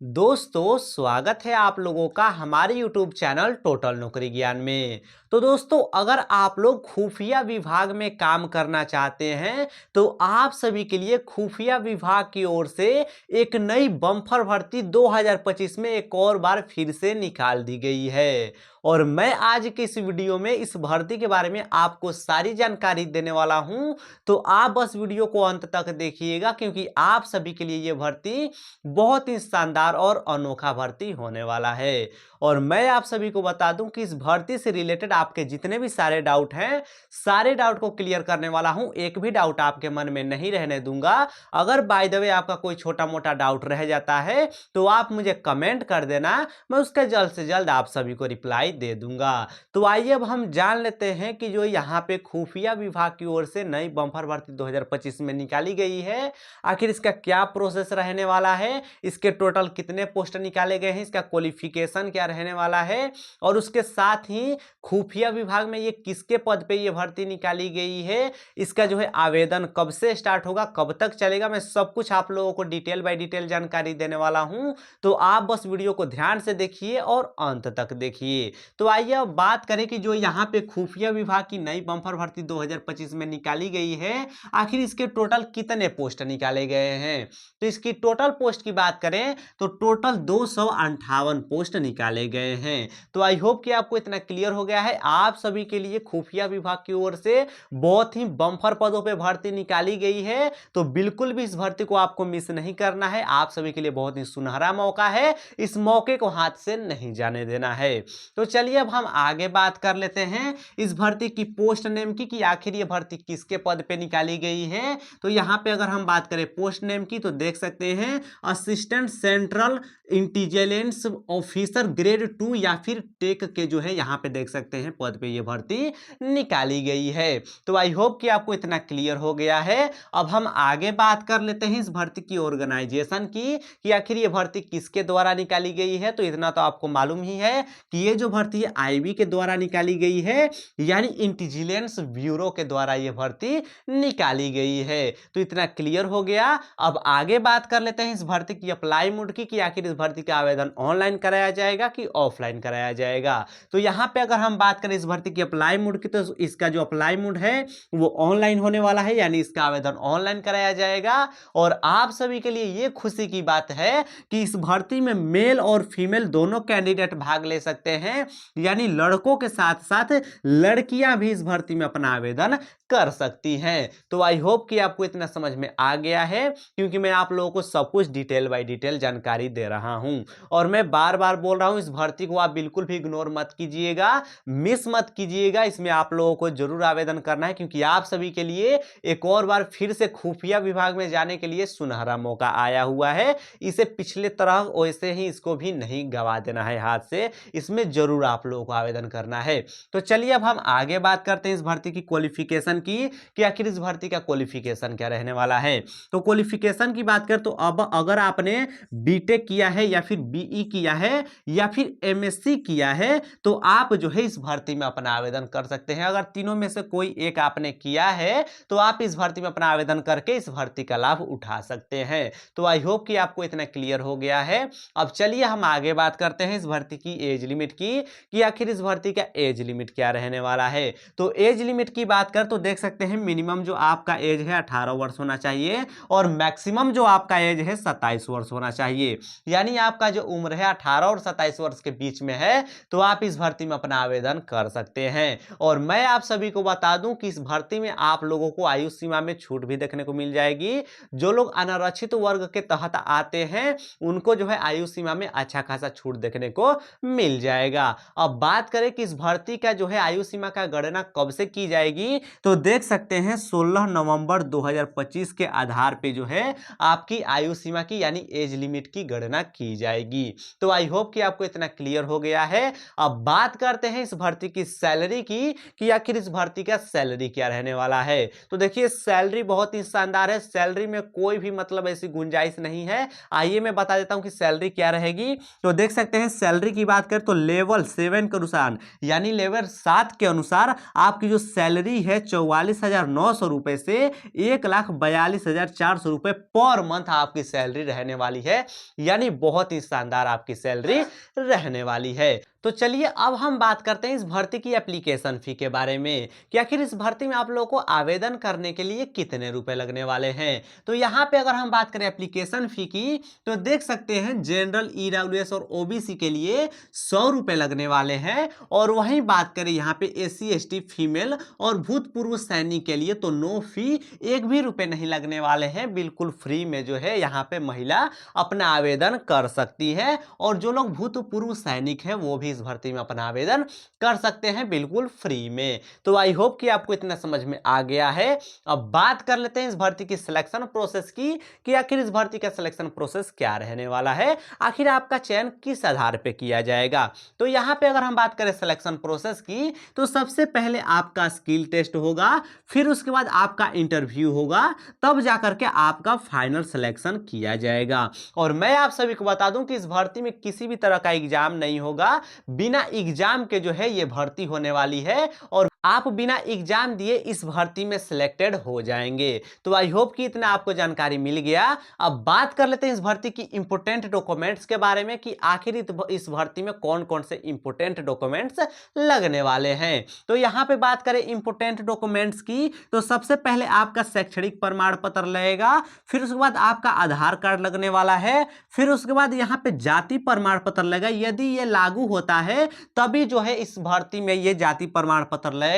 दोस्तों स्वागत है आप लोगों का हमारे YouTube चैनल टोटल नौकरी ज्ञान में। तो दोस्तों अगर आप लोग खुफिया विभाग में काम करना चाहते हैं तो आप सभी के लिए खुफिया विभाग की ओर से एक नई बम्पर भर्ती 2025 में एक और बार फिर से निकाल दी गई है। और मैं आज के इस वीडियो में इस भर्ती के बारे में आपको सारी जानकारी देने वाला हूं। तो आप बस वीडियो को अंत तक देखिएगा क्योंकि आप सभी के लिए ये भर्ती बहुत ही शानदार और अनोखा भर्ती होने वाला है। और मैं आप सभी को बता दूं कि इस भर्ती से रिलेटेड आपके जितने भी सारे डाउट हैं सारे डाउट को क्लियर करने वाला हूं। एक भी डाउट आपके मन में नहीं रहने दूंगा। अगर बाय द वे आपका कोई छोटा मोटा डाउट रह जाता है तो आप मुझे कमेंट कर देना, मैं उसका जल्द से जल्द आप सभी को रिप्लाई दे दूंगा। तो आइए अब हम जान लेते हैं कि जो यहाँ पे खुफिया विभाग की ओर से नई बम्पर भर्ती 2025 में निकाली गई है, आखिर इसका क्या प्रोसेस रहने वाला है, इसके टोटल कितने पोस्ट निकाले गए हैं, इसका क्वालिफिकेशन क्या रहने वाला है, और उसके साथ ही खुफिया विभाग में ये किसके पद पे ये भर्ती निकाली गई है, इसका जो है आवेदन कब से स्टार्ट होगा, कब तक चलेगा, मैं सब कुछ आप लोगों को डिटेल बाय डिटेल जानकारी देने वाला हूं। तो आप बस वीडियो को ध्यान से देखिए और अंत तक देखिए। तो आइए अब बात करें कि जो यहाँ पे खुफिया विभाग की नई बम्पर भर्ती 2025 में निकाली गई है, आखिर इसके टोटल कितने पोस्ट निकाले गए हैं। तो इसकी टोटल पोस्ट की बात करें तो टोटल 258 पोस्ट निकाले गए हैं। तो आई होप कि आपको इतना क्लियर हो गया है। आप सभी के लिए खुफिया विभाग की ओर से बहुत ही बम्पर पदों पे भर्ती निकाली गई है, तो बिल्कुल भी इस भर्ती को आपको मिस नहीं करना है। आप सभी के लिए बहुत ही सुनहरा मौका है, इस मौके को हाथ से नहीं जाने देना है। तो चलिए अब हम आगे बात कर लेते हैं इस भर्ती की पोस्ट नेम की कि आखिर ये भर्ती किसके पद पे निकाली गई है। तो यहाँ पे अगर हम बात करें पोस्ट नेम की तो देख सकते हैं assistant central intelligence officer grade 2 या फिर टेक के जो है यहाँ पे देख सकते हैं पद पे ये भर्ती निकाली गई है। तो आई होप कि आपको इतना क्लियर हो गया है। अब हम आगे बात कर लेते हैं इस भर्ती की ऑर्गेनाइजेशन की कि आखिर ये भर्ती किसके द्वारा निकाली गई है। तो इतना तो आपको मालूम ही है कि ये जो भर्ती है आईबी के द्वारा निकाली गई है, यानी इंटेलिजेंस ब्यूरो के द्वारा ये भर्ती निकाली गई है। तो इतना क्लियर हो गया। अब आगे बात कर लेते हैं इस भर्ती की अप्लाई मोड की कि आखिर इस भर्ती का आवेदन ऑनलाइन कराया जाएगा कि ऑफलाइन कराया जाएगा। तो यहाँ पे अगर हम बात करें इस भर्ती की अप्लाई मोड की तो इसका जो अप्लाई मोड है वो ऑनलाइन होने वाला है, यानी इसका आवेदन ऑनलाइन कराया जाएगा। और आप सभी के लिए ये खुशी की बात है कि इस भर्ती में मेल और फीमेल दोनों कैंडिडेट भाग ले सकते हैं, यानी लड़कों के साथ साथ लड़कियां भी इस भर्ती में अपना आवेदन कर सकती हैं। तो आई होप कि आपको इतना समझ में आ गया है क्योंकि मैं आप लोगों को सब कुछ डिटेल बाय डिटेल जानकारी दे रहा हूं। और मैं बार बार बोल रहा हूं इस भर्ती को आप बिल्कुल भी इग्नोर मत कीजिएगा, मिस मत कीजिएगा। इसमें आप लोगों को जरूर आवेदन करना है क्योंकि आप सभी के लिए एक और बार फिर से खुफिया विभाग में जाने के लिए सुनहरा मौका आया हुआ है। इसे पिछले तरह वैसे ही इसको भी नहीं गवा देना है हाथ से, इसमें जरूर आप लोगों को आवेदन करना है। तो चलिए अब हम आगे बात करते हैं इस भर्ती की क्वालिफिकेशन की कि आखिर इस भर्ती का क्वालिफिकेशन क्या रहने वाला है। तो क्वालिफिकेशन की बात करें तो अब अगर आपने बीटेक किया है या फिर बीई किया है या फिर एमएससी किया है तो आप जो है इस भर्ती में अपना आवेदन कर सकते हैं। अगर तीनों में से कोई एक आपने किया है तो आप इस भर्ती में अपना आवेदन करके इस भर्ती का लाभ उठा सकते हैं। तो आई होप कि आपको इतना क्लियर हो गया है। अब चलिए हम आगे बात करते हैं इस भर्ती की एज लिमिट की कि आखिर इस भर्ती का एज लिमिट क्या रहने वाला है। तो एज लिमिट की बात कर तो देख सकते हैं मिनिमम जो आपका एज है 18 वर्ष होना चाहिए और मैक्सिमम जो आपका एज है 27 वर्ष होना चाहिए। यानी आपका जो उम्र है 18 और 27 वर्ष के बीच में है तो आप इस भर्ती में अपना आवेदन कर सकते हैं। और मैं आप सभी को बता दूं कि इस भर्ती में आप लोगों को आयु सीमा में छूट भी देखने को मिल जाएगी। जो लोग अनारक्षित वर्ग के तहत आते हैं उनको जो है आयु सीमा में अच्छा खासा छूट देखने को मिल जाएगा। अब बात करें कि इस भर्ती का जो है आयु सीमा का गणना कब से की जाएगी तो देख सकते हैं 16 नवंबर 2025 के आधार पे जो है आपकी आयु सीमा की यानी एज लिमिट की गणना की जाएगी। तो आई होप कि आपको इतना क्लियर हो गया है। अब बात करते हैं इस भर्ती की सैलरी की कि आखिर इस भर्ती का सैलरी क्या रहने वाला है। तो देखिए सैलरी बहुत ही शानदार है, सैलरी में कोई भी मतलब ऐसी गुंजाइश नहीं है। आइए मैं बता देता हूं कि सैलरी क्या रहेगी। तो देख सकते हैं सैलरी की बात करें तो लेवल 7 के अनुसार यानी लेवल 7 के अनुसार आपकी जो सैलरी है 44,900 रुपए से 1,42,400 रुपए पर मंथ आपकी सैलरी रहने वाली है। यानी बहुत ही शानदार आपकी सैलरी रहने वाली है। तो चलिए अब हम बात करते हैं इस भर्ती की एप्लीकेशन फी के बारे में कि आखिर इस भर्ती में आप लोगों को आवेदन करने के लिए कितने रुपए लगने वाले हैं। तो यहाँ पे अगर हम बात करें एप्लीकेशन फी की तो देख सकते हैं जनरल, ईडब्ल्यूएस और ओबीसी के लिए 100 रुपए लगने वाले हैं। और वहीं बात करें यहाँ पे एससी एसटी फीमेल और भूतपूर्व सैनिक के लिए तो नो फी, एक भी रुपए नहीं लगने वाले हैं। बिल्कुल फ्री में जो है यहाँ पे महिला अपना आवेदन कर सकती है। और जो लोग भूतपूर्व सैनिक हैं वो भी इस भर्ती में अपना आवेदन कर सकते हैं बिल्कुल फ्री में। तो आई होप कि आपको इतना समझ में आ गया है। अब बात कर लेते हैं इस भर्ती की सिलेक्शन प्रोसेस की कि आखिर इस भर्ती का सिलेक्शन प्रोसेस क्या रहने वाला है, आखिर आपका चयन किस आधार पे किया जाएगा। तो यहां पे अगर हम बात करें सिलेक्शन प्रोसेस की तो सबसे पहले आपका स्किल टेस्ट होगा, फिर उसके बाद आपका इंटरव्यू होगा, तब जाकर के आपका फाइनल सिलेक्शन किया जाएगा। और मैं आप सभी को बता दूं कि इस भर्ती में किसी भी तरह का एग्जाम नहीं होगा, बिना एग्जाम के जो है ये भर्ती होने वाली है और आप बिना एग्जाम दिए इस भर्ती में सिलेक्टेड हो जाएंगे। तो आई होप कि इतना आपको जानकारी मिल गया। अब बात कर लेते हैं इस भर्ती की इंपोर्टेंट डॉक्यूमेंट्स के बारे में कि आखिर इस भर्ती में कौन कौन से इंपोर्टेंट डॉक्यूमेंट्स लगने वाले हैं। तो यहां पे बात करें इंपोर्टेंट डॉक्यूमेंट्स की तो सबसे पहले आपका शैक्षणिक प्रमाण पत्र लगेगा, फिर उसके बाद आपका आधार कार्ड लगने वाला है, फिर उसके बाद यहां पे जाति प्रमाण पत्र लगेगा। यदि ये लागू होता है तभी जो है इस भर्ती में ये जाति प्रमाण पत्र लगेगा,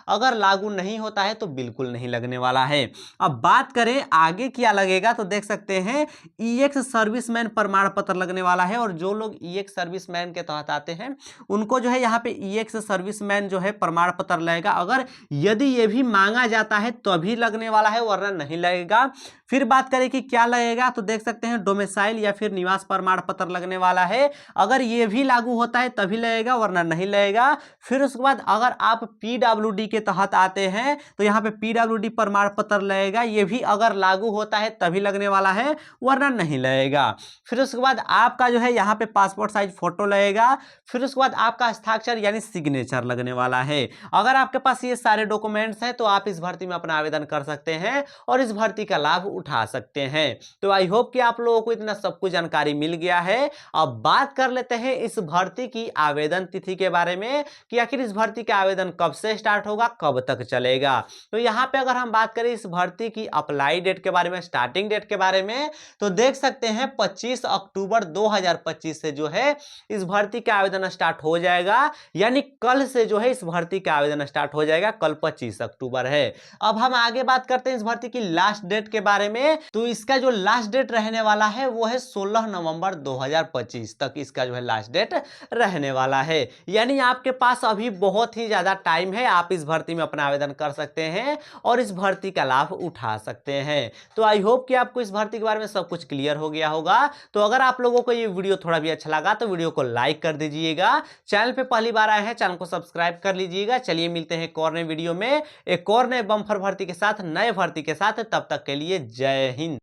अगर लागू नहीं होता है तो बिल्कुल नहीं लगने वाला है। अब बात करें आगे क्या लगेगा तो देख सकते हैं ईएक्स सर्विसमैन प्रमाण पत्र लगने वाला है। और जो लोग ईएक्स सर्विसमैन के तहत आते हैं उनको जो है यहाँ पे ईएक्स सर्विसमैन जो है प्रमाण पत्र लगेगा। अगर यदि ये भी मांगा जाता है तो भी लगने वाला है, वरना नहीं लगेगा। फिर बात करें कि क्या लगेगा तो देख सकते हैं डोमिसाइल या फिर निवास प्रमाण पत्र लगने वाला है। अगर ये भी लागू होता है तभी लगेगा, वरना नहीं लगेगा। फिर उसके बाद अगर आप पीडब्ल्यूडी के तहत आते हैं तो यहाँ पे पीडब्ल्यूडी प्रमाण पत्र लगेगा। ये भी अगर लागू होता है तभी लगने वाला है, वरना नहीं लगेगा। फिर उसके बाद आपका जो है यहाँ पे पासपोर्ट साइज फोटो लगेगा। फिर उसके बाद आपका हस्ताक्षर यानी सिग्नेचर लगने वाला है। अगर आपके पास ये सारे डॉक्यूमेंट्स हैं तो आप इस भर्ती में अपना आवेदन कर सकते हैं और इस भर्ती का लाभ उठा सकते हैं। तो आई होप कि आप लोगों को इतना सब कुछ जानकारी मिल गया है। अब बात कर लेते हैं इस भर्ती की आवेदन तिथि के बारे में कि आखिर इस भर्ती का आवेदन कब से स्टार्ट होगा, कब तक चलेगा। तो यहां पे अगर हम बात करें इस भर्ती की अप्लाई डेट के बारे में, स्टार्टिंग डेट के बारे में, तो देख सकते हैं 25 अक्टूबर 2025 से जो है इस भर्ती का आवेदन स्टार्ट हो जाएगा। यानी कल से जो है इस भर्ती का आवेदन स्टार्ट हो जाएगा, कल 25 अक्टूबर है। अब हम आगे बात करते हैं इस भर्ती की लास्ट डेट के बारे में। तो इसका जो लास्ट डेट रहने वाला है वो है 16 नवंबर 2025 तक इसका जो है लास्ट डेट रहने वाला है। यानी आपके पास अभी बहुत ही ज्यादा टाइम है, आप इस भर्ती में अपना आवेदन कर सकते हैं और इस भर्ती का लाभ उठा सकते हैं। तो आई होप कि आपको इस भर्ती के बारे में सब कुछ क्लियर हो गया होगा। तो अगर आप लोगों को ये वीडियो थोड़ा भी अच्छा लगा तो वीडियो को लाइक कर दीजिएगा। चैनल पे पहली बार आए हैं चैनल को सब्सक्राइब कर लीजिएगा। चलिए मिलते हैं एक और नए वीडियो में एक और नए बम्पर भर्ती के साथ, नए भर्ती के साथ। तब तक के लिए जय हिंद।